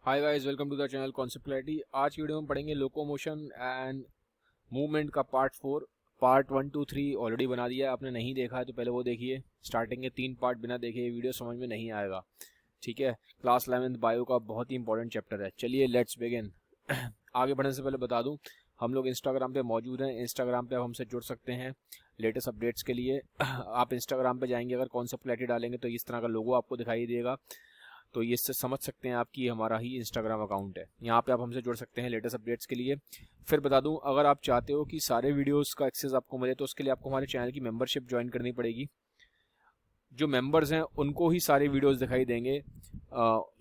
Hi guys, welcome to the channel concept clarity. आज की video में पढ़ेंगे लोकोमोशन एंड मूवमेंट का पार्ट 4। पार्ट 1, 2, 3 ऑलरेडी बना दिया है। आपने नहीं देखा है तो पहले वो देखिए। स्टार्टिंग के 3 पार्ट बिना देखे ये वीडियो समझ में नहीं आएगा, ठीक है। क्लास 11th बायो का बहुत ही इंपॉर्टेंट चैप्टर है। चलिए लेट्स बिगिन। आगे बढ़ने से पहले बता दूं, हम लोग इंस्टाग्राम पे मौजूद हैं। इंस्टाग्राम पे आप हमसे जुड़ सकते हैं लेटेस्ट अपडेट्स के लिए। आप इंस्टाग्राम पे जाएंगे, अगर कॉन्सेप्ट क्लैरिटी डालेंगे तो इस तरह का लोगो आपको दिखाई देगा, तो ये इससे समझ सकते हैं आप कि हमारा ही इंस्टाग्राम अकाउंट है। यहाँ पे आप हमसे जुड़ सकते हैं लेटेस्ट अपडेट्स के लिए। फिर बता दूं, अगर आप चाहते हो कि सारे वीडियोस का एक्सेस आपको मिले तो उसके लिए आपको हमारे चैनल की मेंबरशिप ज्वाइन करनी पड़ेगी। जो मेंबर्स हैं उनको ही सारे वीडियोस दिखाई देंगे,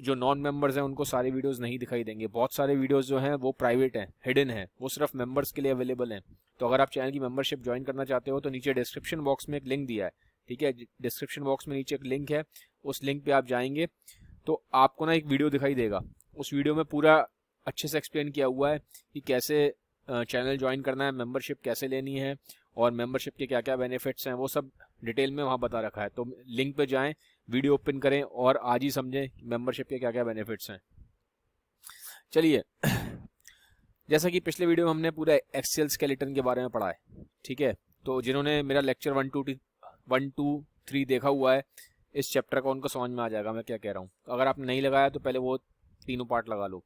जो नॉन मेंबर्स हैं उनको सारे वीडियोस नहीं दिखाई देंगे। बहुत सारे वीडियोस जो हैं वो प्राइवेट हैं, हिडन हैं, वो सिर्फ मेंबर्स के लिए अवेलेबल हैं। तो अगर आप चैनल की मेंबरशिप ज्वाइन करना चाहते हो तो नीचे डिस्क्रिप्शन बॉक्स में एक लिंक दिया है, ठीक है। डिस्क्रिप्शन बॉक्स में नीचे एक लिंक है, उस लिंक पे आप जाएंगे तो आपको ना एक वीडियो दिखाई देगा। उस वीडियो में पूरा अच्छे से एक्सप्लेन किया हुआ है कि कैसे चैनल ज्वाइन करना है, मेंबरशिप कैसे लेनी है और मेंबरशिप के क्या क्या बेनिफिट्स हैं, वो सब डिटेल में वहाँ बता रखा है। तो लिंक पे जाएं, वीडियो ओपन करें और आज ही समझें मेंबरशिप के क्या क्या बेनिफिट्स हैं। चलिए, जैसा कि पिछले वीडियो में हमने पूरा एक्सेल स्केलेटन के बारे में पढ़ा है, ठीक है। तो जिन्होंने मेरा लेक्चर 1, 2, 3 देखा हुआ है इस चैप्टर का, उनको समझ में आ जाएगा मैं क्या कह रहा हूँ। अगर आपने नहीं लगाया तो पहले वो तीनों पार्ट लगा लो।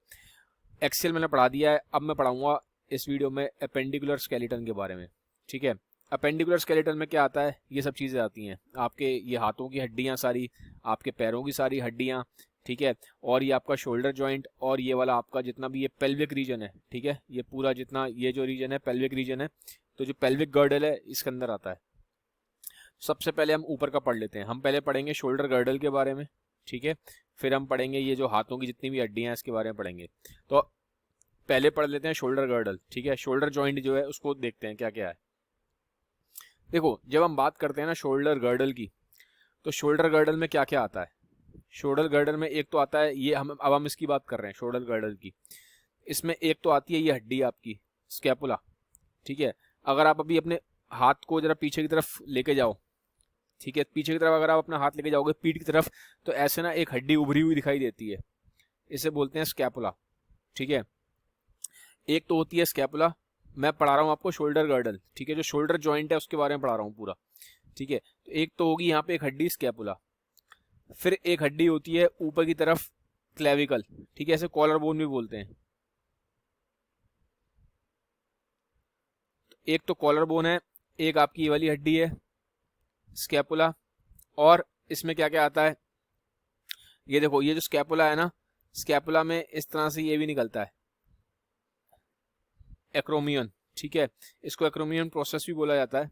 एक्सेल मैंने पढ़ा दिया है, अब मैं पढ़ाऊंगा इस वीडियो में अपेंडिकुलर स्केलेटन के बारे में, ठीक है। अपेंडिकुलर स्केलेटन में क्या आता है, ये सब चीज़ें आती हैं आपके, ये हाथों की हड्डियाँ सारी, आपके पैरों की सारी हड्डियाँ, ठीक है। और ये आपका शोल्डर जॉइंट, और ये वाला आपका जितना भी ये पेल्विक रीजन है, ठीक है। ये पूरा जितना ये जो रीजन है पेल्विक रीजन है, तो जो पेल्विक गर्डल है इसके अंदर आता है। सबसे पहले हम ऊपर का पढ़ लेते हैं। हम पहले पढ़ेंगे शोल्डर गर्डल के बारे में, ठीक है। फिर हम पढ़ेंगे ये जो हाथों की जितनी भी हड्डियां हैं इसके बारे में पढ़ेंगे। तो पहले पढ़ लेते हैं शोल्डर गर्डल, ठीक है। शोल्डर जॉइंट जो है उसको देखते हैं क्या क्या है। देखो, जब हम बात करते हैं ना शोल्डर गर्डल की, तो शोल्डर गर्डल में क्या क्या आता है। शोल्डर गर्डल में एक तो आता है ये, हम इसकी बात कर रहे हैं शोल्डर गर्डल की। इसमें एक तो आती है ये हड्डी आपकी स्कैपुला, ठीक है। अगर आप अभी अपने हाथ को जरा पीछे की तरफ लेके जाओ, ठीक है, पीछे की तरफ अगर आप अपना हाथ लेके जाओगे पीठ की तरफ, तो ऐसे ना एक हड्डी उभरी हुई दिखाई देती है, इसे बोलते हैं स्कैपुला, ठीक है। एक तो होती है स्कैपुला, मैं पढ़ा रहा हूँ आपको शोल्डर गर्डल, ठीक है। जो शोल्डर जॉइंट है उसके बारे में पढ़ा रहा हूँ पूरा, ठीक है। तो एक तो होगी यहाँ पे एक हड्डी स्कैपुला। फिर एक हड्डी होती है ऊपर की तरफ क्लेविकल, ठीक है, ऐसे कॉलर बोन भी बोलते हैं। एक तो कॉलर बोन है, एक आपकी ये वाली हड्डी है स्कैपुला। और इसमें क्या क्या आता है, ये देखो, ये जो स्कैपुला है ना, स्कैपुला में इस तरह से ये भी निकलता है एक्रोमियन, ठीक है। इसको एक्रोमियन प्रोसेस भी बोला जाता है।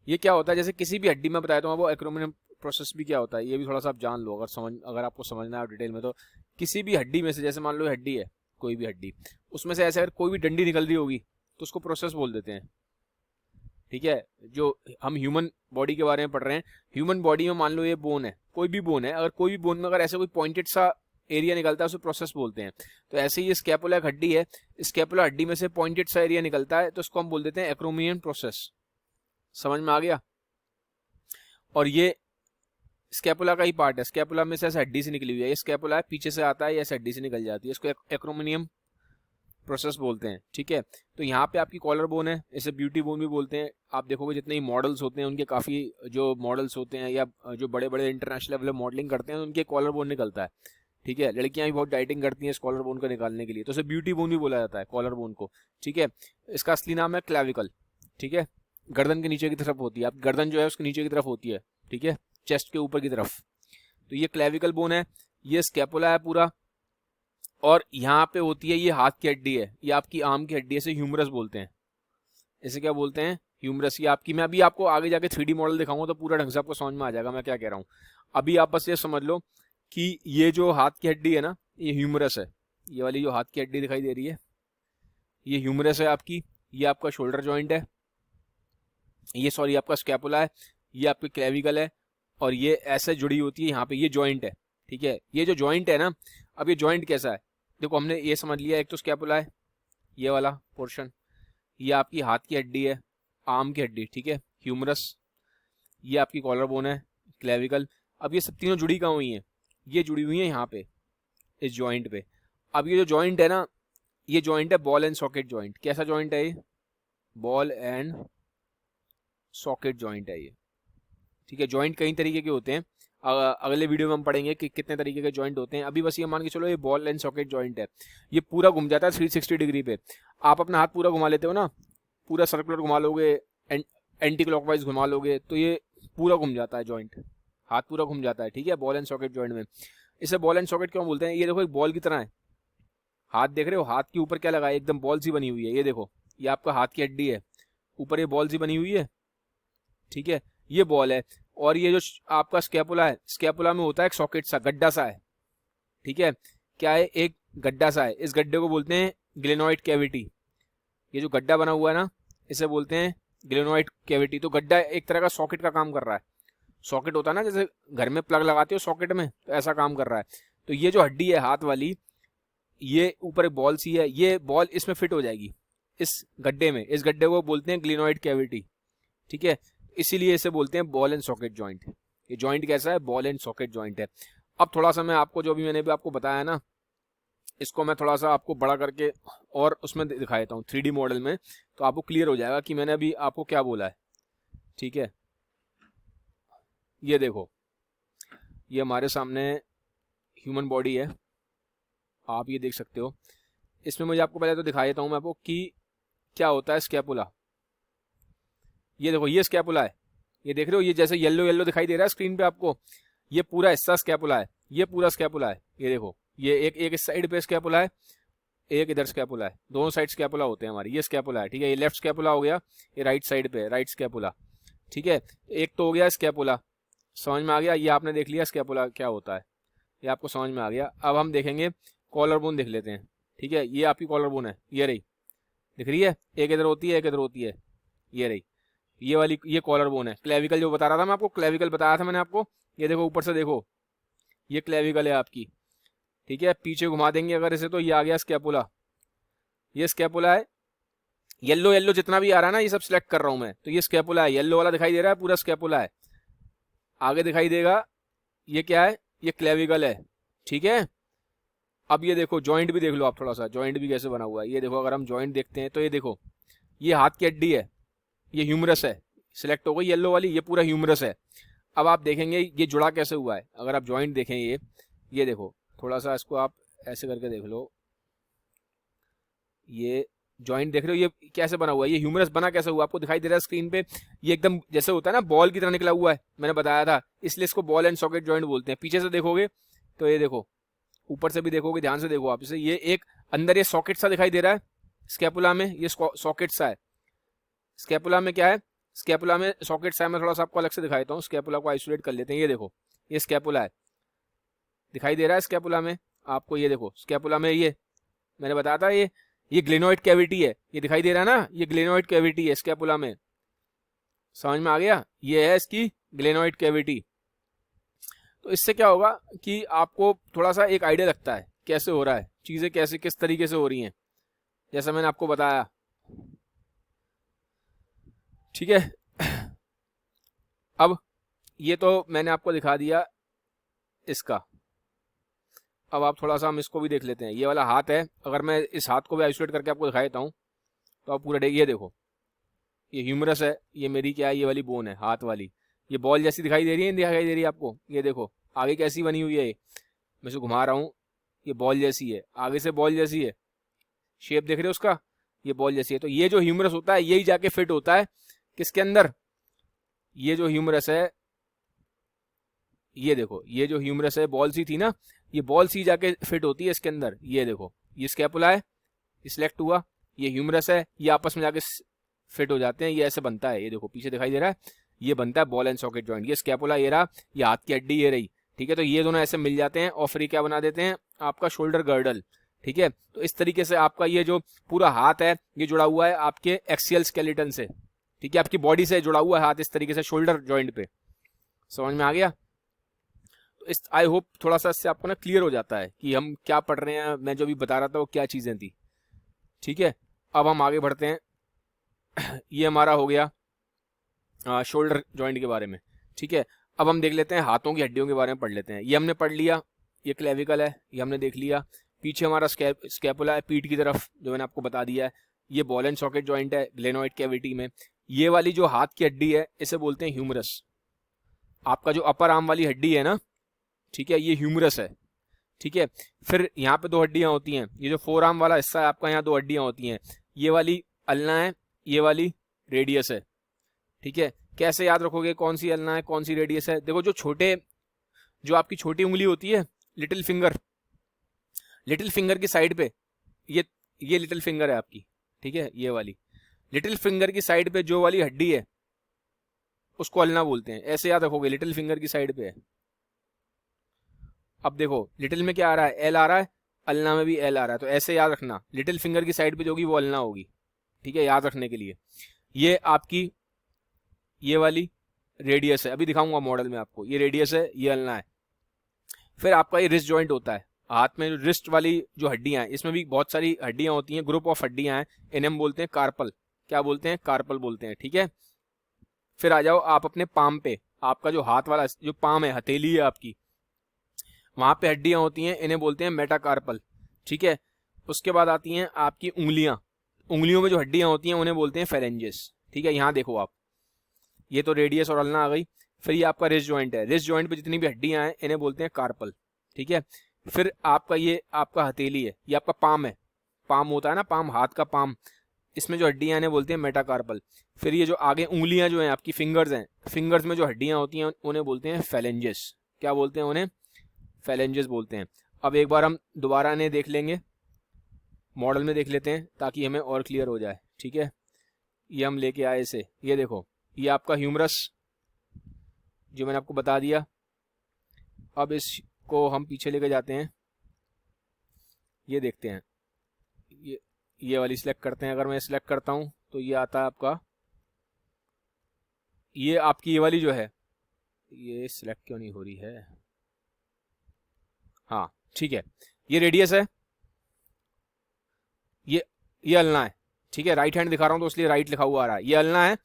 ये क्या होता है, जैसे किसी भी हड्डी में बताया तो वो एक्रोमियन प्रोसेस भी क्या होता है ये भी थोड़ा सा आप जान लो, अगर आपको समझना है डिटेल में। तो किसी भी हड्डी में से, जैसे मान लो हड्डी है, कोई भी हड्डी, उसमें से ऐसे अगर कोई भी डंडी निकल रही होगी तो उसको प्रोसेस बोल देते हैं, ठीक है। जो हम ह्यूमन बॉडी के बारे में पढ़ रहे हैं, ह्यूमन बॉडी में मान लो ये बोन है, कोई भी बोन है, अगर कोई भी बोन में अगर ऐसे कोई पॉइंटेड सा एरिया निकलता है उसे प्रोसेस बोलते हैं। तो ऐसे ही ये स्कैपुला एक हड्डी है, स्कैपुला हड्डी में से पॉइंटेड सा एरिया निकलता है तो उसको हम बोल देते हैं एक्रोमियन प्रोसेस। समझ में आ गया। और ये स्कैपुला का ही पार्ट है, स्कैपुला में से ऐसे हड्डी से निकली हुई है, ये स्कैपुला है, पीछे से आता है, ये ऐसे हड्डी से निकल जाती है, इसको एक्रोमियन प्रोसेस बोलते हैं, ठीक है। तो यहाँ पे आपकी कॉलर बोन है, इसे ब्यूटी बोन भी बोलते हैं। आप देखोगे जितने ही मॉडल्स होते हैं उनके काफ़ी, जो मॉडल्स होते हैं या जो बड़े बड़े इंटरनेशनल लेवल मॉडलिंग करते हैं उनके कॉलर बोन निकलता है, ठीक है। लड़कियां भी बहुत डाइटिंग करती हैं इस कॉलर बोन को निकालने के लिए, तो उसे ब्यूटी बोन भी बोला जाता है कॉलर बोन को, ठीक है। इसका असली नाम है क्लैविकल, ठीक है। गर्दन के नीचे की तरफ होती है, आप गर्दन जो है उसके नीचे की तरफ होती है, ठीक है, चेस्ट के ऊपर की तरफ। तो ये क्लैविकल बोन है, ये स्कैपुला है पूरा। और यहाँ पे होती है ये हाथ की हड्डी है, ये आपकी आर्म की हड्डी है, इसे ह्यूमरस बोलते हैं। इसे क्या बोलते हैं, ह्यूमरस। ये आपकी, मैं अभी आपको आगे जाके 3D मॉडल दिखाऊंगा तो पूरा ढंग से आपको समझ में आ जाएगा मैं क्या कह रहा हूँ। अभी आप बस ये समझ लो कि ये जो हाथ की हड्डी है ना, ये ह्यूमरस है। ये वाली जो हाथ की हड्डी दिखाई दे रही है ये ह्यूमरस है आपकी। ये आपका शोल्डर जॉइंट है, ये सॉरी आपका स्कैपुला है, ये आपकी क्लेविकल है, और ये ऐसे जुड़ी होती है यहाँ पे, ये जॉइंट है, ठीक है। ये जो जॉइंट है ना, अब ये जॉइंट कैसा है, देखो हमने ये समझ लिया, एक तो स्कैपुला है ये वाला पोर्शन, ये आपकी हाथ की हड्डी है, आर्म की हड्डी, ठीक है, ह्यूमरस, ये आपकी कॉलर बोन है, क्लेविकल। अब ये सब तीनों जुड़ी कहाँ हुई हैं, ये जुड़ी हुई हैं यहाँ पे इस जॉइंट पे। अब ये जो जॉइंट है ना, ये जॉइंट है बॉल एंड सॉकेट जॉइंट। कैसा जॉइंट है ये? बॉल एंड सॉकेट जॉइंट है ये, ठीक है। जॉइंट कई तरीके के होते हैं, अगले वीडियो में हम पढ़ेंगे कि कितने तरीके के जॉइंट होते हैं। अभी बस ये मान के चलो ये बॉल एंड सॉकेट जॉइंट है, ये पूरा घूम जाता है 360 डिग्री पे। आप अपना हाथ पूरा घुमा लेते हो ना, पूरा सर्कुलर घुमा लोगे, एंटी क्लॉकवाइज घुमा लोगे, तो ये पूरा घूम जाता है जॉइंट, हाथ पूरा घूम जाता है, ठीक है, बॉल एंड सॉकेट जॉइंट में। इसे बॉल एंड सॉकेट क्यों बोलते हैं? ये देखो एक बॉल की तरह है, हाथ देख रहे हो, हाथ के ऊपर क्या लगा है, एकदम बॉल सी बनी हुई है। ये देखो, ये आपका हाथ की हड्डी है, ऊपर ये बॉल सी बनी हुई है, ठीक है, ये बॉल है। और ये जो आपका स्कैपुला है, स्कैपुला में होता है एक सॉकेट सा, गड्ढा सा है, ठीक है, क्या है, एक गड्ढा सा है। इस गड्ढे को बोलते हैं ग्लेनोइड कैविटी। ये जो गड्ढा बना हुआ है ना, इसे बोलते हैं ग्लेनोइड कैविटी। तो गड्ढा एक तरह का सॉकेट का काम कर रहा है। सॉकेट होता है ना, जैसे घर में प्लग लगाते हो सॉकेट में, तो ऐसा काम कर रहा है। तो ये जो हड्डी है हाथ वाली, ये ऊपर एक बॉल सी है, ये बॉल इसमें फिट हो जाएगी इस गड्ढे में। इस गड्ढे को बोलते हैं ग्लेनोइड कैविटी, ठीक है, इसीलिए इसे बोलते हैं बॉल एंड सॉकेट जॉइंट। ये जॉइंट कैसा है? बॉल एंड सॉकेट जॉइंट है। अब थोड़ा सा मैं आपको, जो भी मैंने भी आपको बताया ना, इसको मैं थोड़ा सा आपको बड़ा करके और उसमें दिखा देता हूँ 3D मॉडल में, तो आपको क्लियर हो जाएगा कि मैंने अभी आपको क्या बोला है, ठीक है। ये देखो, ये हमारे सामने ह्यूमन बॉडी है, आप ये देख सकते हो। इसमें मुझे आपको पहले तो दिखा देता हूँ मैं आपको कि क्या होता है स्कैपुला। ये देखो, ये स्कैपुला है, ये देख रहे हो, ये जैसे येलो येलो दिखाई दे रहा है स्क्रीन पे आपको, ये पूरा हिस्सा स्कैपुला है, ये पूरा स्कैपुला है। ये देखो, ये एक इस साइड पे स्कैपुला है, एक इधर स्कैपुला है, दोनों साइड स्कैपुला होते हैं हमारे। ये स्कैपुला है, ठीक है, ये लेफ्ट स्कैपुला हो गया, ये राइट साइड पे राइट स्कैपुला, ठीक है। एक तो हो गया स्कैपुला, समझ में आ गया, ये आपने देख लिया स्कैपुला क्या होता है, ये आपको समझ में आ गया। अब हम देखेंगे कॉलर बोन, देख लेते हैं, ठीक है। ये आपकी कॉलर बोन है, ये रही, दिख रही है, एक इधर होती है एक इधर होती है, ये रही, ये वाली, ये कॉलर बोन है। क्लेविकल जो बता रहा था मैं आपको, क्लेविकल बताया था मैंने आपको, ये देखो ऊपर से देखो, ये क्लेविकल है आपकी, ठीक है। पीछे घुमा देंगे अगर इसे, तो ये आ गया स्कैपुला, ये स्कैपुला है। येलो येलो जितना भी आ रहा है ना, ये सब सिलेक्ट कर रहा हूं मैं, तो ये स्कैपुला है, येलो वाला दिखाई दे रहा है, पूरा स्कैपुला है। आगे दिखाई देगा, ये क्या है, ये क्लेविकल है, ठीक है। अब ये देखो जॉइंट भी देख लो आप, थोड़ा सा जॉइंट भी कैसे बना हुआ है। ये देखो, अगर हम जॉइंट देखते हैं तो ये देखो, ये हाथ की हड्डी है, ये ह्यूमरस है, सिलेक्ट हो गई येलो वाली, ये पूरा ह्यूमरस है। अब आप देखेंगे ये जुड़ा कैसे हुआ है, अगर आप जॉइंट देखें, ये देखो, थोड़ा सा इसको आप ऐसे करके देख लो, ये जॉइंट देख रहे हो, ये कैसे बना हुआ है, ये ह्यूमरस बना कैसे हुआ, आपको दिखाई दे रहा है स्क्रीन पे। ये एकदम जैसे होता है ना, बॉल की तरह निकला हुआ है, मैंने बताया था, इसलिए इसको बॉल एंड सॉकेट जॉइंट बोलते हैं। पीछे से देखोगे तो ये देखो, ऊपर से भी देखोगे, ध्यान से देखो आप इसे, ये एक अंदर ये सॉकेट सा दिखाई दे रहा है स्कैपुला में, ये सॉकेट सा है। स्कैपुला में क्या है, स्कैपुला में सॉकेट सा है। मैं थोड़ा सा आपको अलग से दिखा देता हूँ, स्कैपुला को आइसोलेट कर लेते हैं। ये देखो, ये स्कैपुला है, दिखाई दे रहा है स्कैपुला में आपको, ये देखो स्कैपुला में, ये मैंने बताया था, ये ग्लेनोइड कैविटी है, ये दिखाई दे रहा है ना, ये ग्लेनोइड कैविटी है स्कैपुला में, समझ में आ गया, ये है इसकी ग्लेनोइड कैविटी। तो इससे क्या होगा कि आपको थोड़ा सा एक आइडिया लगता है कैसे हो रहा है, चीजें कैसे किस तरीके से हो रही हैं, जैसा मैंने आपको बताया, ठीक है। अब ये तो मैंने आपको दिखा दिया इसका। अब आप थोड़ा सा हम इसको भी देख लेते हैं। ये वाला हाथ है, अगर मैं इस हाथ को भी आइसोलेट करके आपको दिखा देता हूँ तो आप पूरा ये देखो, ये ह्यूमरस है, ये मेरी क्या है, ये वाली बोन है हाथ वाली, ये बॉल जैसी दिखाई दे रही है, दिखाई दे रही है आपको, ये देखो आगे कैसी बनी हुई है, मैं इसे घुमा रहा हूँ, ये बॉल जैसी है, आगे से बॉल जैसी है, शेप देख रहे हो उसका, ये बॉल जैसी है। तो ये जो ह्यूमरस होता है यही जाके फिट होता है किसके अंदर, ये जो ह्यूमरस है, ये देखो, ये जो ह्यूमरस है बॉल सी थी ना, ये बॉल सी जाके फिट होती है इसके अंदर। ये देखो, ये स्कैपुला है, सिलेक्ट हुआ, ये ह्यूमरस है, ये आपस में जाके फिट हो जाते हैं, ये ऐसे बनता है। ये देखो पीछे दिखाई दे रहा है, ये बनता है बॉल एंड सॉकेट जॉइंट। ये स्कैपुला ये रहा, ये हाथ की हड्डी ये रही, ठीक है। तो ये दोनों ऐसे मिल जाते हैं और फिर क्या बना देते हैं, आपका शोल्डर गर्डल, ठीक है। तो इस तरीके से आपका ये जो पूरा हाथ है ये जुड़ा हुआ है आपके एक्सियल स्केलेटन से, ठीक है, आपकी बॉडी से जुड़ा हुआ है हाथ इस तरीके से शोल्डर जॉइंट पे, समझ में आ गया। तो इस आई होप थोड़ा सा इससे आपको ना क्लियर हो जाता है कि हम क्या पढ़ रहे हैं, मैं जो भी बता रहा था वो क्या चीजें थी, ठीक है। अब हम आगे बढ़ते हैं। ये हमारा हो गया शोल्डर जॉइंट के बारे में, ठीक है। अब हम देख लेते हैं हाथों की हड्डियों के बारे में पढ़ लेते हैं। ये हमने पढ़ लिया, ये क्लेविकल है, ये हमने देख लिया। पीछे हमारा स्कैपुला है पीठ की तरफ, जो मैंने आपको बता दिया है। ये बॉल एंड सॉकेट जॉइंट है ग्लेनोइड कैविटी में। ये वाली जो हाथ की हड्डी है इसे बोलते हैं ह्यूमरस। आपका जो अपर आर्म वाली हड्डी है ना, ठीक है, ये ह्यूमरस है। ठीक है, फिर यहाँ पे 2 हड्डियां होती हैं। ये जो फोर आर्म वाला हिस्सा है आपका, यहाँ 2 हड्डियां होती हैं। ये वाली अल्ना है, ये वाली रेडियस है। ठीक है, कैसे याद रखोगे कौन सी अल्ना है कौन सी रेडियस है? देखो, जो आपकी छोटी उंगली होती है, लिटिल फिंगर की साइड पे, ये लिटिल फिंगर है आपकी। ठीक है, ये वाली लिटिल फिंगर की साइड पे जो वाली हड्डी है उसको अल्ना बोलते हैं। ऐसे याद रखोगे, लिटिल फिंगर की साइड पे है। अब देखो, लिटिल में क्या आ रहा है? एल आ रहा है, अल्ना में भी एल आ रहा है। तो ऐसे याद रखना, लिटिल फिंगर की साइड पे जो होगी वो अल्ना होगी। ठीक है, याद रखने के लिए। ये आपकी ये वाली रेडियस है, अभी दिखाऊंगा मॉडल में आपको। ये रेडियस है, ये अल्ना है। फिर आपका ये रिस्ट जॉइंट होता है हाथ में। जो रिस्ट वाली जो हड्डियां हैं, इसमें भी बहुत सारी हड्डियां होती हैं, ग्रुप ऑफ हड्डियां हैं। इन्हें हम बोलते हैं कार्पल। क्या बोलते हैं? कार्पल बोलते हैं। ठीक है, फिर आ जाओ आप अपने पाम पे। आपका जो हाथ वाला जो पाम है, हथेली है आपकी, वहां पे हड्डियां होती हैं, इन्हें बोलते हैं मेटाकार्पल। ठीक है, उसके बाद आती हैं आपकी उंगलियां। उंगलियों में जो हड्डियां होती हैं उन्हें बोलते हैं फेरेंजेस। ठीक है, यहाँ देखो आप, ये तो रेडियस और अल्ना आ गई। फिर ये आपका रिस्ट जॉइंट है। रिस्ट जॉइंट पे जितनी भी हड्डियां हैं इन्हें बोलते हैं कार्पल। ठीक है, फिर आपका ये आपका हथेली है, ये आपका पाम है। पाम होता है ना, पाम, हाथ का पाम, इसमें जो हड्डियां हैं बोलते हैं मेटाकार्पल। फिर ये जो आगे उंगलियां जो हैं आपकी, फिंगर्स हैं, फिंगर्स में जो हड्डियां होती हैं उन्हें बोलते हैं फेलेंजेस। क्या बोलते हैं उन्हें? फेलेंजेस बोलते हैं। अब एक बार हम दोबारा इन्हें देख लेंगे, मॉडल में देख लेते हैं ताकि हमें और क्लियर हो जाए। ठीक है, ये हम लेके आए इसे, ये देखो, ये आपका ह्यूमरस जो मैंने आपको बता दिया। अब इसको हम पीछे लेके जाते हैं, ये देखते हैं। ये वाली सिलेक्ट करते हैं। अगर मैं सिलेक्ट करता हूं तो ये आता है आपका, ये आपकी ये वाली जो है, ये सिलेक्ट क्यों नहीं हो रही है? हाँ, ठीक है, ये रेडियस है, ये अल्ना है। ठीक है, राइट हैंड दिखा रहा हूं तो इसलिए राइट लिखा हुआ आ रहा है। ये अल्ना है,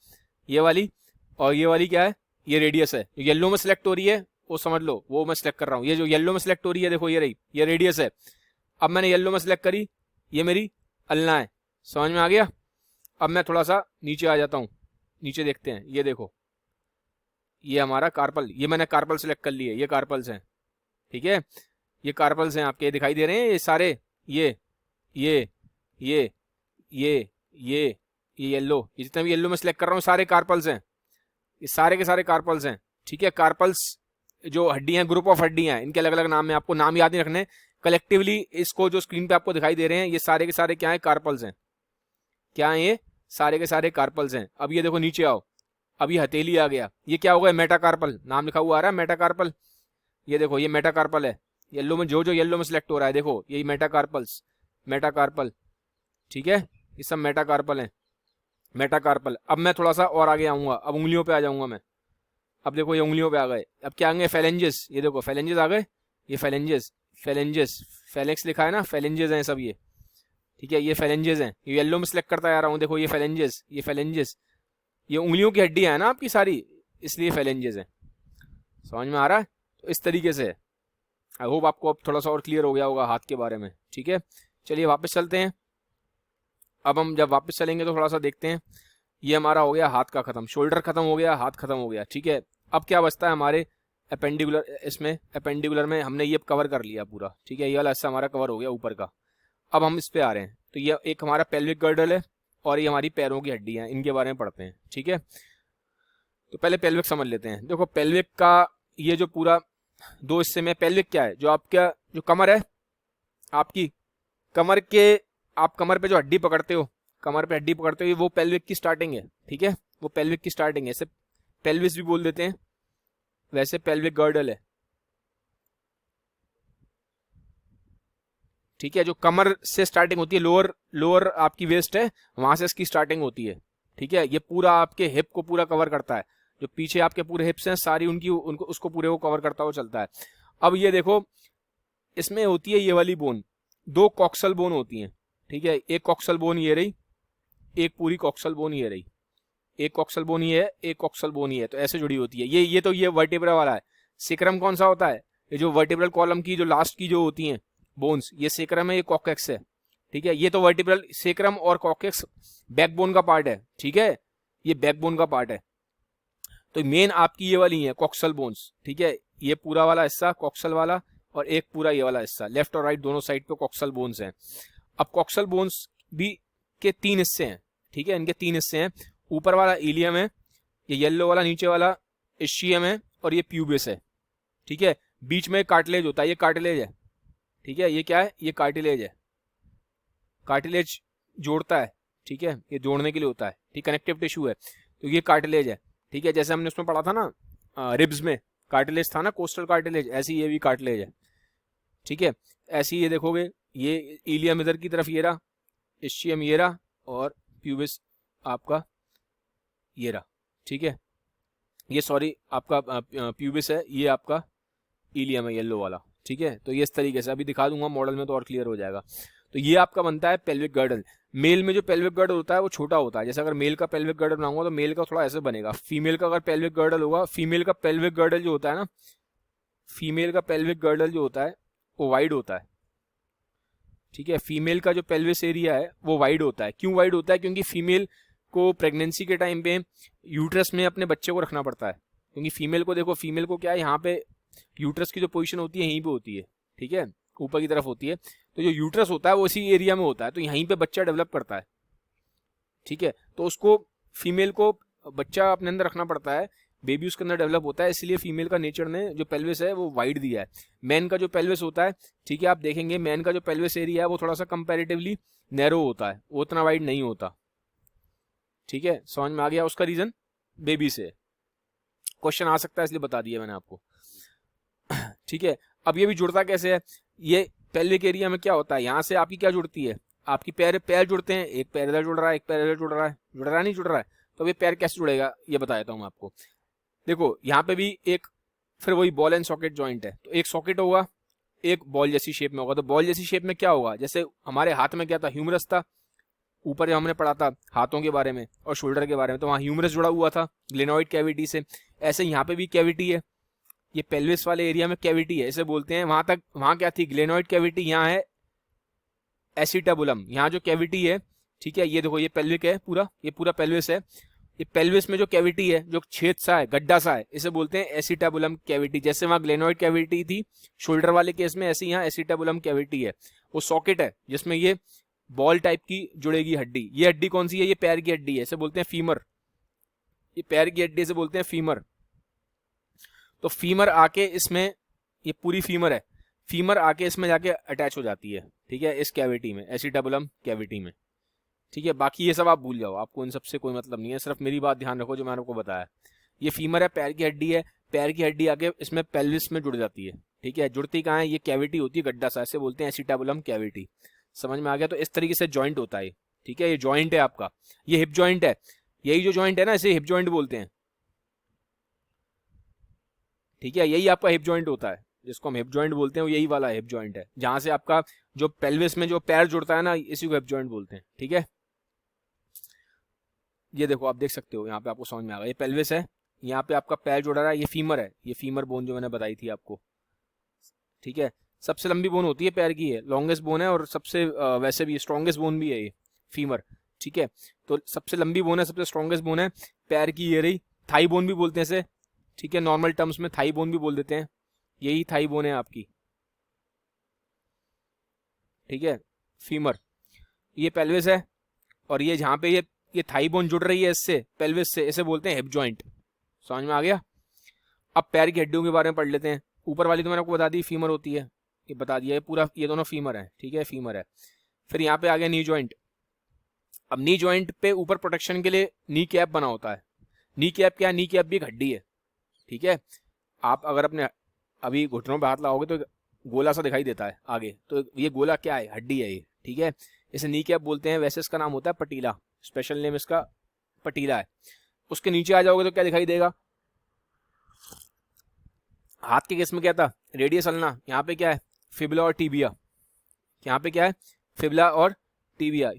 ये वाली, और ये वाली क्या है? ये रेडियस है। येलो में सिलेक्ट हो रही है वो समझ लो, वो मैं सिलेक्ट कर रहा हूँ। ये जो येलो में सिलेक्ट हो रही है, देखो ये रही, ये रेडियस है। अब मैंने येलो में सिलेक्ट करी, ये मेरी अल्ना है। समझ में आ गया? अब मैं थोड़ा सा नीचे आ जाता हूँ, नीचे देखते हैं। ये देखो, ये हमारा कार्पल, ये मैंने कार्पल सिलेक्ट कर लिए, ये कार्पल्स हैं। ठीक है, ये कार्पल्स हैं आपके, दिखाई दे रहे हैं ये सारे, ये ये ये ये ये येलो, ये जितने भी येलो में सिलेक्ट कर रहा हूँ सारे कार्पल्स हैं, ये सारे के सारे कार्पल्स हैं। ठीक है, कार्पल्स जो हड्डियां, ग्रुप ऑफ हड्डियां हैं, इनके अलग अलग नाम है, आपको नाम याद नहीं रखने। कलेक्टिवली इसको जो स्क्रीन पे आपको दिखाई दे रहे हैं, ये सारे के सारे क्या है? कार्पल्स हैं। क्या है? ये सारे के सारे कार्पल्स हैं। अब ये देखो नीचे आओ, अब ये हथेली आ गया, ये क्या होगा? मेटाकार्पल, नाम लिखा हुआ आ रहा है मेटाकार्पल। ये देखो, ये मेटाकार्पल है। येलो में जो येलो में सिलेक्ट हो रहा है, देखो ये मेटाकार्पल्स, मेटाकार्पल। ठीक है, ये सब मेटाकार्पल हैं, मेटाकार्पल। अब मैं थोड़ा सा और आगे आऊंगा, अब उंगलियों पे आ जाऊंगा मैं। अब देखो ये उंगलियों पे आ गए। अब क्या आएंगे? फेलेंजेस। ये देखो फेलेंजेस आ गए, ये फेलेंजेस, फेलेंजेस, फेलेक्स लिखा है ना, फेलेंजेस हैं सब ये। ठीक है, ये फेलेंजेस हैं। ये येलो में सिलेक्ट करता जा रहा हूँ, देखो ये फेलेंजेस, ये फेलेंजेस, ये उंगलियों की हड्डियां है ना आपकी सारी, इसलिए फेलेंजेस हैं। समझ में आ रहा है? तो इस तरीके से आई होप आपको अब थोड़ा सा और क्लियर हो गया होगा हाथ के बारे में। ठीक है, चलिए वापस चलते हैं। अब हम जब वापस चलेंगे तो थोड़ा सा देखते हैं। ये हमारा हो गया हाथ का खत्म, शोल्डर खत्म हो गया, हाथ खत्म हो गया। ठीक है, अब क्या बचता है हमारे अपेंडिकुलर, इसमें अपेंडिकुलर में हमने ये कवर कर लिया पूरा। ठीक है, ये वाला हिस्सा हमारा कवर हो गया ऊपर का। अब हम इस पे आ रहे हैं, तो ये एक हमारा पेल्विक गर्डल है और ये हमारी पैरों की हड्डियां हैं, इनके बारे में पढ़ते हैं। ठीक है, तो पहले पेल्विक समझ लेते हैं। देखो पेल्विक का ये जो पूरा 2 हिस्से में, पेल्विक क्या है? जो आपका जो कमर है, आपकी कमर के, आप कमर पे जो हड्डी पकड़ते हो, कमर पे हड्डी पकड़ते हो, वो पेल्विक की स्टार्टिंग है। ठीक है, वो पेल्विक की स्टार्टिंग है, इसे पेल्विस भी बोल देते हैं, वैसे पेल्विक गर्डल है। ठीक है, जो कमर से स्टार्टिंग होती है, लोअर आपकी वेस्ट है, वहां से इसकी स्टार्टिंग होती है। ठीक है, ये पूरा आपके हिप को पूरा कवर करता है, जो पीछे आपके पूरे हिप्स हैं सारी उनकी, उनको उसको पूरे को कवर करता हुआ चलता है। अब ये देखो, इसमें होती है ये वाली बोन, 2 कॉक्सल बोन होती हैं। ठीक है, एक कॉक्सल बोन ये रही, एक पूरी कॉक्सल बोन ये रही, एक कॉक्सल बोन ये है, एक कॉक्सल बोन ये है, तो ऐसे जुड़ी होती है। ये तो ये वर्टेब्रा वाला है। सिक्रम कौन सा होता है? ये जो वर्टिब्रल कॉलम की जो लास्ट की जो होती हैं बोन्स, ये सेक्रम है, ये कॉकेक्स है, ठीक है। ये तो वर्टिब्रल सेक्रम और कॉकेक्स बैकबोन का पार्ट है, ठीक है, ये बैकबोन का पार्ट है। तो मेन आपकी ये वाली है कॉक्सल बोन्स, ठीक है, ये पूरा वाला हिस्सा कॉक्सल वाला और एक पूरा ये वाला हिस्सा, लेफ्ट और राइट दोनों साइड पे कॉक्सल बोन्स हैं। अब कॉक्सल बोन्स भी के 3 हिस्से हैं, ठीक है, इनके 3 हिस्से हैं। ऊपर वाला इलियम है, ये येलो वाला नीचे वाला इस्चियम है और ये प्यूबिस है, ठीक है। बीच में कार्टिलेज होता है, ये कार्टिलेज है, ठीक है, ये क्या है, ये कार्टिलेज है, कार्टिलेज जोड़ता है, ठीक है, ये जोड़ने के लिए होता है, ठीक, कनेक्टिव टिश्यू है, तो ये कार्टिलेज है, ठीक है। जैसे हमने उसमें पढ़ा था ना रिब्स में कार्टिलेज था ना, कोस्टल कार्टिलेज, ऐसी ये भी कार्टिलेज है, ठीक है। ऐसी ये देखोगे, ये इलियम इधर की तरफ ये रहा, इस्चियम ये रहा और प्यूबिस आपका ये रहा, ठीक है। ये सॉरी आपका प्यूबिस है, ये आपका इलियम है येलो वाला, ठीक है। तो ये इस तरीके से अभी दिखा दूंगा मॉडल में तो और क्लियर हो जाएगा। तो ये आपका बनता है पेल्विक गर्डल। मेल में जो पेल्विक गर्डल होता है वो छोटा होता है, जैसे अगर मेल का पेल्विक गर्डल बनाऊंगा तो मेल का थोड़ा ऐसे बनेगा। फीमेल का अगर पेल्विक गर्डल होगा, फीमेल का पेल्विक गर्डल जो होता है ना, फीमेल का पेल्विक गर्डल जो होता है वो वाइड होता है, ठीक है। फीमेल का जो पेल्विस एरिया है वो वाइड होता है। क्यों वाइड होता है? क्योंकि फीमेल को प्रेगनेंसी के टाइम पे यूट्रस में अपने बच्चे को रखना पड़ता है, क्योंकि फीमेल को देखो, फीमेल को क्या है, यहाँ पे यूट्रस की जो पोजीशन होती है यहीं पे होती है, ठीक है, ऊपर की तरफ होती है। तो जो यूट्रस होता है वो इसी एरिया में होता है, तो यहीं पे बच्चा डेवलप करता है, ठीक है। तो उसको फीमेल को बच्चा अपने अंदर रखना पड़ता है, बेबी उसके अंदर डेवलप होता है, इसलिए फीमेल का नेचर ने जो पेल्विस है वो वाइड दिया है। मैन का जो पेल्विस होता है, ठीक है, आप देखेंगे मैन का जो पेल्विस एरिया है वो थोड़ा सा कंपैरेटिवली नैरो होता है, वो उतना वाइड नहीं होता, ठीक है। समझ में आ गया? उसका रीजन बेबी से क्वेश्चन आ सकता है, इसलिए बता दिया मैंने आपको, ठीक है। अब ये भी जुड़ता कैसे है? ये पेल्विक एरिया में क्या होता है, यहाँ से आपकी क्या जुड़ती है, आपकी पैर जुड़ते हैं, एक पैर इधर जुड़ रहा है, एक पैर इधर जुड़ रहा है, नहीं जुड़ रहा है, तो ये पैर कैसे जुड़ेगा ये बता देता हूँ मैं आपको। देखो यहाँ पे भी एक फिर वही बॉल एंड सॉकेट जॉइंट है, तो एक सॉकेट होगा, एक बॉल जैसी शेप में होगा। तो बॉल जैसी शेप में क्या होगा, जैसे हमारे हाथ में क्या था, ह्यूमरस था, ऊपर हमने पढ़ा था हाथों के बारे में और शोल्डर के बारे में, तो वहाँ ह्यूमरस जुड़ा हुआ था ग्लेनोइड कैविटी से। ऐसे यहाँ पे भी कैविटी है, ये पेल्विस वाले एरिया में कैविटी है, इसे बोलते हैं, वहां क्या थी, ग्लेनोइड कैविटी, यहाँ है एसिटाबुलम, यहाँ जो कैविटी है, ठीक है, ये देखो ये पेल्विक है पूरा, ये पूरा पेल्विस है, ये पेल्विस में जो कैविटी है, जो छेद सा है, गड्ढा सा है, इसे बोलते हैं एसिटाबुलम कैविटी। जैसे वहां ग्लेनोइड कैविटी थी शोल्डर वाले केस में, ऐसे यहाँ एसिटाबुलम कैविटी है। वो सॉकेट है जिसमें ये बॉल टाइप की जुड़ेगी हड्डी। ये हड्डी कौन सी है, ये पैर की हड्डी है, इसे बोलते हैं फीमर, ये पैर की हड्डी से बोलते हैं फीमर। तो फीमर आके इसमें, ये पूरी फीमर है, फीमर आके इसमें जाके अटैच हो जाती है, ठीक है, इस कैविटी में, एसिटाबुलम कैविटी में, ठीक है। बाकी ये सब आप भूल जाओ, आपको इन सबसे कोई मतलब नहीं है, सिर्फ मेरी बात ध्यान रखो जो मैंने आपको बताया। ये फीमर है, पैर की हड्डी है, पैर की हड्डी आके इसमें पेल्विस में जुड़ जाती है, ठीक है। जुड़ती कहाँ है, ये कैविटी होती है गड्ढा सा, ऐसे बोलते हैं एसिटाबुलम कैविटी। समझ में आ गया? तो इस तरीके से जॉइंट होता है, ठीक है, ये जॉइंट है आपका, ये हिप जॉइंट है, यही जो जॉइंट है ना इसे हिप जॉइंट बोलते हैं, ठीक है, यही आपका हिप जॉइंट होता है, जिसको हम हिप जॉइंट बोलते हैं वो यही वाला हिप जॉइंट है, जहां से आपका जो पेल्विस में जो पैर जुड़ता है ना, इसी को हिप जॉइंट बोलते हैं, ठीक है। ये देखो आप देख सकते हो, यहाँ पे आपको समझ में आ गया, ये पेल्विस है, यहाँ पे आपका पैर जुड़ा रहा है, ये फीमर है, ये फीमर बोन जो मैंने बताई थी आपको, ठीक है। सबसे लंबी बोन होती है पैर की, है लॉन्गेस्ट बोन है, और सबसे वैसे भी स्ट्रॉन्गेस्ट बोन भी है ये फीमर, ठीक है। तो सबसे लंबी बोन है, सबसे स्ट्रॉन्गेस्ट बोन है पैर की, ये रही। थाई बोन भी बोलते हैं इसे, ठीक है, नॉर्मल टर्म्स में थाई बोन भी बोल देते हैं, यही थाई बोन है आपकी, ठीक है, फीमर। ये पेल्विस है, और ये जहाँ पे ये थाई बोन जुड़ रही है इससे पेल्विस से, इसे बोलते हैं हिप जॉइंट। समझ में आ गया? अब पैर की हड्डियों के बारे में पढ़ लेते हैं। ऊपर वाली तो मैंने आपको बता दी फीमर होती है, ये बता दिया, ये पूरा ये दोनों फीमर है, ठीक है, फीमर है। फिर यहाँ पे आ गया नी जॉइंट। अब नी जॉइंट पे ऊपर प्रोटेक्शन के लिए नी कैप बना होता है। नी कैप क्या है? नी कैप भी एक हड्डी है, ठीक है। आप अगर अपने अभी घुटनों पे हाथ लगाओगे तो गोला सा दिखाई देता है आगे, तो ये गोला क्या है? हड्डी है ये, ठीक है, इसे नी कैप बोलते हैं। वैसे इसका नाम होता है पटीला, स्पेशल नेम इसका पटीला है। उसके नीचे आ जाओगे तो क्या दिखाई देगा? हाथ के केस में क्या था? Radius ulna. यहाँ पे क्या है? फिबुला और टीबिया। यहाँ पे क्या है? फिबुला और टीबिया।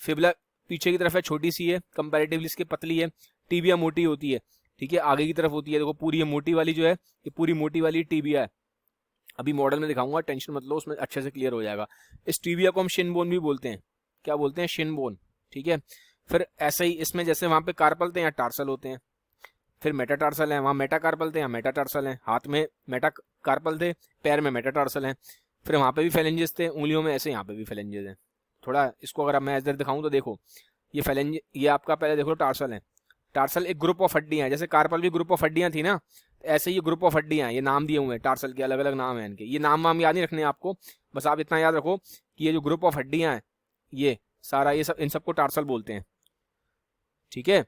फिबुला पीछे की तरफ है, छोटी सी है, कंपैरेटिवली इसकी पतली है। टीबिया मोटी होती है, ठीक है, आगे की तरफ होती है। देखो पूरी ये मोटी वाली जो है, ये पूरी मोटी वाली टीबिया है, अभी मॉडल में दिखाऊंगा, टेंशन मत लो, उसमें अच्छे से क्लियर हो जाएगा। इस टीबिया को हम शिन बोन भी बोलते हैं। क्या बोलते हैं? Shin bone. ठीक है। फिर ऐसे ही इसमें जैसे वहाँ पे कार्पल थे, यहाँ टार्सल होते हैं। फिर मेटाटार्सल है, वहाँ मेटाकार्पल थे, यहाँ मेटाटार्सल हैं। हाथ में मेटाकार्पल थे, पैर में मेटाटार्सल हैं। फिर वहाँ पे भी फेलेंजेस थे उंगलियों में, ऐसे यहाँ पे भी फेलेंजेस हैं। थोड़ा इसको अगर मैं इधर दिखाऊं तो देखो, ये फेलेंज, ये आपका पहले देखो टार्सल है। टार्सल एक ग्रुप ऑफ हड्डियां हैं, जैसे कार्पल भी ग्रुप ऑफ हड्डियां थी ना, ऐसे ही ग्रुप ऑफ हड्डियां हैं। ये नाम दिए हुए हैं टार्सल के, अलग अलग नाम है इनके। ये नाम वाम याद नहीं रखने आपको, बस आप इतना याद रखो कि ये जो ग्रुप ऑफ हड्डियां हैं, ये सारा, ये सब, इन सबको टार्सल बोलते हैं। ठीक है।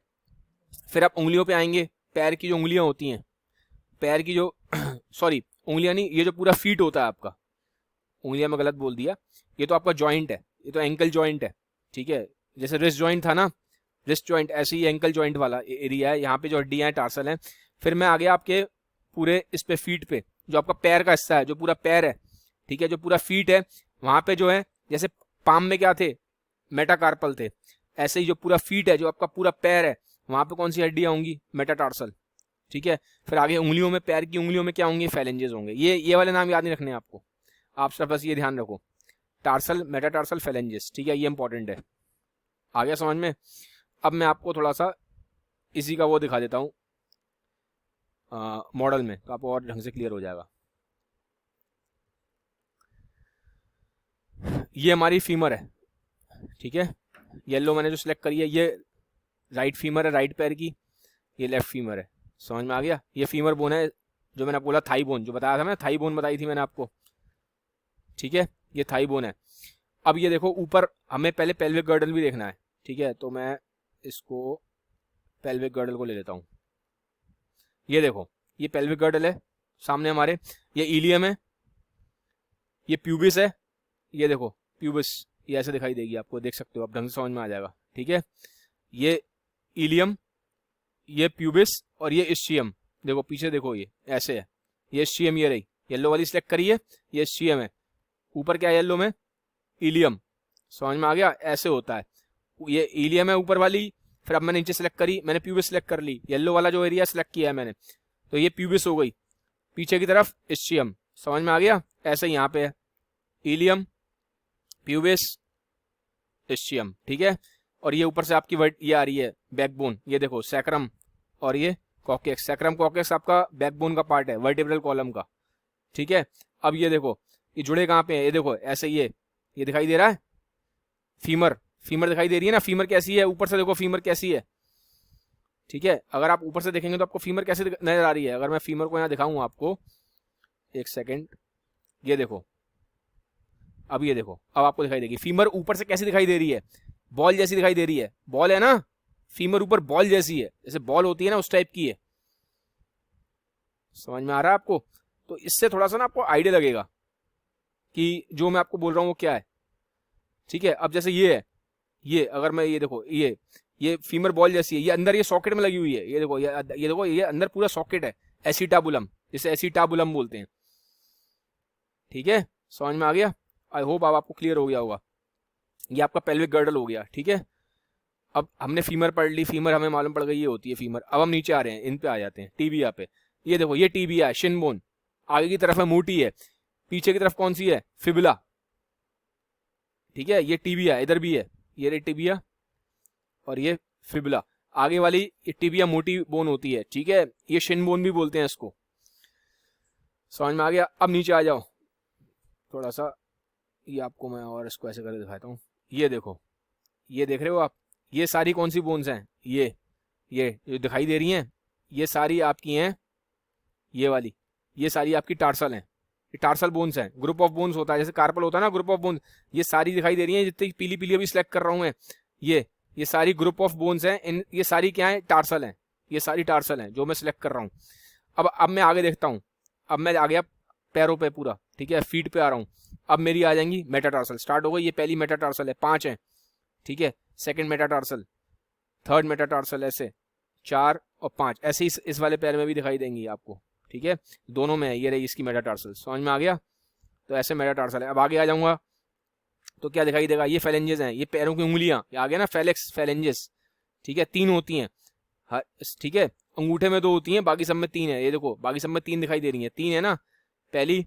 फिर आप उंगलियों पे आएंगे। पैर की जो उंगलियां होती हैं, पैर की जो सॉरी उंगलियां नहीं, ये जो पूरा फीट होता है आपका, उंगलियां में गलत बोल दिया, ये तो आपका जॉइंट है, ये तो एंकल जॉइंट है। ठीक है। जैसे रिस्ट जॉइंट था ना, रिस्ट जॉइंट, ऐसे ही एंकल जॉइंट वाला एरिया है। यहाँ पे जो हड्डियां हैं टार्सल हैं। फिर मैं आ गया आपके पूरे इस पे फीट पे, जो आपका पैर का हिस्सा है, जो पूरा पैर है। ठीक है। जो पूरा फीट है, वहां पे जो है, जैसे पाम में क्या थे? मेटाकार्पल थे। ऐसे ही जो पूरा फीट है, जो आपका पूरा पैर है, वहां पे कौन सी हड्डियां होंगी? मेटाटार्सल। ठीक है। फिर आगे उंगलियों में, पैर की उंगलियों में क्या होंगे? फेलेंजेस होंगे। ये वाले नाम याद नहीं रखने आपको, आप सब बस ये ध्यान रखो, टार्सल, मेटाटार्सल, फेलेंजेस। ठीक है, ये इंपॉर्टेंट है। आ गया समझ में? अब मैं आपको थोड़ा सा इसी का वो दिखा देता हूँ मॉडल में, तो आपको और ढंग से क्लियर हो जाएगा। ये हमारी फीमर है। ठीक है। येलो मैंने जो सिलेक्ट करी है, ये राइट फीमर है, राइट पैर की। ये लेफ्ट फीमर है। समझ में आ गया? ये फीमर बोन है, जो मैंने बोला थाई बोन, जो बताया था मैंने, थाई बोन बताई थी मैंने आपको। ठीक है। ये थाई बोन है। अब ये देखो ऊपर, हमें पहले पेल्विक गर्डल भी देखना है। ठीक है। तो मैं इसको पेल्विक गर्डल को ले लेता हूँ। ये देखो, ये पेल्विक गर्डल है सामने हमारे, ये इलियम है, ये प्यूबिस है। ये देखो प्यूबिस, ये ऐसे दिखाई देगी आपको, देख सकते हो आप, ढंग से समझ में आ जाएगा। ठीक है। ये इलियम, ये प्यूबिस, और ये इस्चियम। देखो पीछे देखो, ये ऐसे है, ये इस्चियम, ये रही येलो वाली सिलेक्ट करिए, ये इस्चियम है। ऊपर क्या है येलो में? इलियम। समझ में आ गया? ऐसे होता है। ये इलियम है ऊपर वाली। फिर अब मैंने नीचे सेलेक्ट करी, मैंने प्यूबिस सेलेक्ट कर ली, येलो वाला जो एरिया सेलेक्ट किया है मैंने, तो ये प्यूबिस हो गई। पीछे की तरफ इस्चियम। समझ में आ गया? ऐसे यहाँ पे है इलियम, प्यूबिस, इस्चियम। ठीक है। और ये ऊपर से आपकी ये आ रही है बैकबोन, ये देखो सैक्रम, और ये कॉकेक्स। सैक्रम कॉकेक्स आपका बैकबोन का पार्ट है, वर्टिब्रल कॉलम का। ठीक है। अब ये देखो, ये जुड़े कहाँ पे है? ये देखो ऐसे, ये दिखाई दे रहा है फीमर, फीमर दिखाई दे रही है ना। फीमर कैसी है? ऊपर से देखो फीमर कैसी है। ठीक है। अगर आप ऊपर से देखेंगे तो आपको फीमर कैसे नजर आ रही है? अगर मैं फीमर को यहाँ दिखाऊं आपको, एक सेकेंड, ये देखो, अब ये देखो, अब आपको दिखाई देगी फीमर ऊपर से कैसी दिखाई दे रही है? बॉल जैसी दिखाई दे रही है। बॉल है ना, फीमर ऊपर बॉल जैसी है, जैसे बॉल होती है ना, उस टाइप की है। समझ में आ रहा है आपको? तो इससे थोड़ा सा ना आपको आइडिया लगेगा कि जो मैं आपको बोल रहा हूँ वो क्या है। ठीक है। अब जैसे ये है, ये अगर मैं, ये देखो, ये फीमर बॉल जैसी है, ये अंदर ये सॉकेट में लगी हुई है। ये देखो, ये देखो, ये अंदर पूरा सॉकेट है, एसिटाबुलम, जिसे एसिटाबुलम बोलते हैं। ठीक है। समझ में आ गया? आई होप अब आपको क्लियर हो गया होगा। ये आपका पेल्विक गर्डल हो गया। ठीक है। अब हमने फीमर पढ़ ली, फीमर हमें मालूम पड़ गई ये होती है फीमर। अब हम नीचे आ रहे हैं, इन पे आ जाते हैं, टीबिया पे। ये देखो, ये टीबिया है, शिन बोन। आगे की तरफ है मोटी है, पीछे की तरफ कौन सी है? फिबुला। ठीक है। ये टीबिया इधर भी है, ये रे टीबिया, और ये फिबुला। आगे वाली ये टीबिया मोटी बोन होती है। ठीक है। ये शिन बोन भी बोलते हैं इसको। समझ में आ गया? अब नीचे आ जाओ थोड़ा सा, ये आपको मैं और इसको ऐसे करके दिखाता हूँ। ये देखो, ये देख रहे हो आप, ये सारी कौन सी बोन्स हैं? ये जो दिखाई दे रही हैं, ये सारी आपकी हैं, ये वाली, ये सारी आपकी टार्सल हैं। ये टार्सल बोन्स हैं, ग्रुप ऑफ बोन्स होता है, जैसे कार्पल होता है ना, ग्रुप ऑफ बोन्स। ये सारी दिखाई दे रही हैं, जितनी पीली पीली अभी सिलेक्ट कर रहा हूँ मैं, ये सारी ग्रुप ऑफ बोन्स हैं। इन ये सारी क्या है? टार्सल हैं। ये सारी टार्सल हैं जो मैं सिलेक्ट कर रहा हूँ। अब मैं आगे देखता हूँ। अब मैं आ गया पैरों पे पूरा। ठीक है। फीट पे आ रहा हूँ। अब मेरी आ जाएंगी मेटाटार्सल, स्टार्ट हो गई। ये पहली मेटाटार्सल है, 5 है। ठीक है। सेकंड मेटाटार्सल, थर्ड मेटाटार्सल, ऐसे 4 और 5, ऐसे ही इस वाले पैर में भी दिखाई देंगी आपको। ठीक है। दोनों में है, ये रही इसकी मेटाटार्सल। समझ में आ गया? तो ऐसे मेटाटार्सल है। अब आगे आ जाऊंगा तो क्या दिखाई देगा? ये फेलेंजेस हैं, ये पैरों की उंगलियां, आ गया ना, फेलेक्स, फेलेंजेस। ठीक है। 3 होती हैं। ठीक है। अंगूठे में 2 होती हैं, बाकी सब में 3 है। ये देखो, बाकी सब में 3 दिखाई दे रही है, 3 है ना, पहली,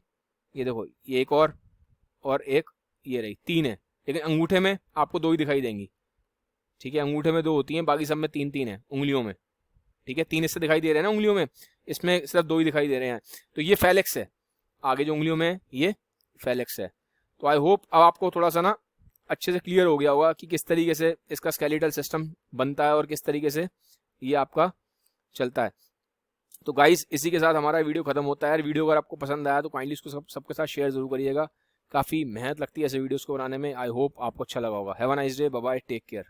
ये देखो, ये एक और एक, ये रही, 3 है, लेकिन अंगूठे में आपको 2 ही दिखाई देंगी। ठीक है, अंगूठे में 2 होती हैं, बाकी सब में 3 है उंगलियों में। ठीक है, 3 इससे दिखाई दे रहे हैं ना उंगलियों में, इसमें सिर्फ 2 ही दिखाई दे रहे हैं। तो ये फेलेक्स है, आगे जो उंगलियों में ये फेलेक्स है। तो आई होप अब आपको थोड़ा सा ना अच्छे से क्लियर हो गया होगा कि किस तरीके से इसका स्केलेटल सिस्टम बनता है और किस तरीके से ये आपका चलता है। तो गाइस, इसी के साथ हमारा वीडियो खत्म होता है यार। वीडियो अगर आपको पसंद आया तो काइंडली इसको सबके साथ शेयर जरूर करिएगा। काफ़ी मेहनत लगती है ऐसे वीडियोस को बनाने में। आई होप आपको अच्छा लगा होगा। Have a nice day, bye bye, take care.